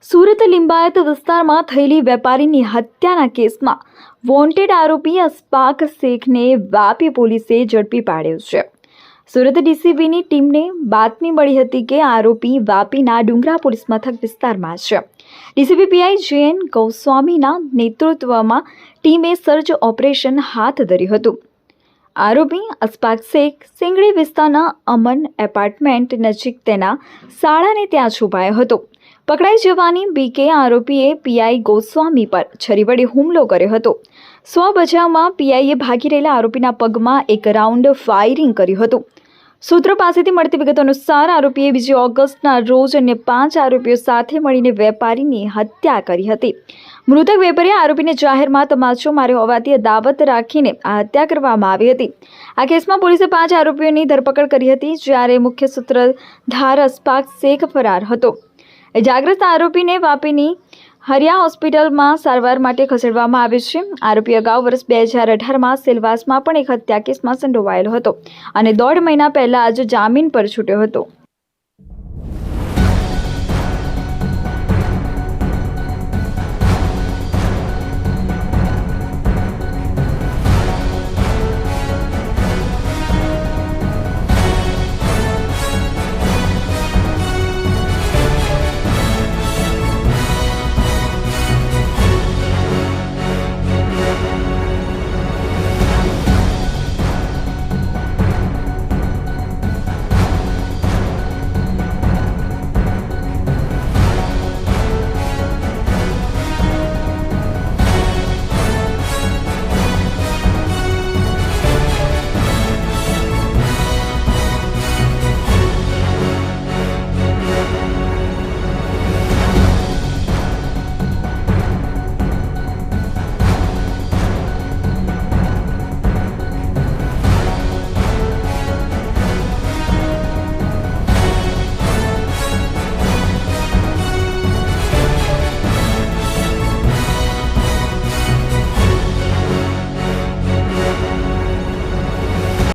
સુરત લિંબાયત વિસ્તારમાં થયેલી વેપારીની હત્યાના કેસમાં વોન્ટેડ આરોપી અશફાક શેખને વાપી પોલીસે ઝડપી પાડ્યો છે। સુરત ડીસીબીની ટીમને બાતમી મળી હતી કે આરોપી વાપીના ડુંગરા પોલીસ મથક વિસ્તારમાં છે। ડીસીબી પીઆઈ જેએન ગોસ્વામીના નેતૃત્વમાં ટીમે સર્ચ ઓપરેશન હાથ ધર્યું હતું। આરોપી અશફાક શેખ સિંગડી વિસ્તારના અમન એપાર્ટમેન્ટ નજીક તેના શાળાને ત્યાં છુપાયો હતો। પકડાઈ જવાની બીકે આરોપીએ પીઆઈ ગોસ્વામી પર છરી વડે હુમલો કર્યો હતો। સ્વબચાવમાં પીઆઈએ ભાગી રહેલા આરોપીના પગમાં એક રાઉન્ડ ફાયરિંગ કર્યું હતું। સૂત્રો પાસેથી મળતી વિગતો અનુસાર આરોપીએ 2 ઓગસ્ટના રોજ અન્ય 5 આરોપીઓ સાથે મળીને વેપારીની હત્યા કરી હતી। મૃતક વેપારીએ આરોપીને જાહેરમાં તમાચો માર્યો હોવાથી દાવત રાખીને આ હત્યા કરવામાં આવી હતી। આ કેસમાં પોલીસે 5 આરોપીઓની ધરપકડ કરી હતી, જ્યારે મુખ્ય સૂત્રધાર અશફાક શેખ ફરાર હતો। ઇજાગ્રસ્ત આરોપીને વાપીની હરિયા હોસ્પિટલમાં સારવાર માટે ખસેડવામાં આવ્યો છે। આરોપી અગાઉ વર્ષ 2018માં સેલવાસમાં પણ એક હત્યા કેસમાં સંડોવાયેલો હતો અને 1.5 મહિના પહેલા જ જામીન પર છૂટ્યો હતો।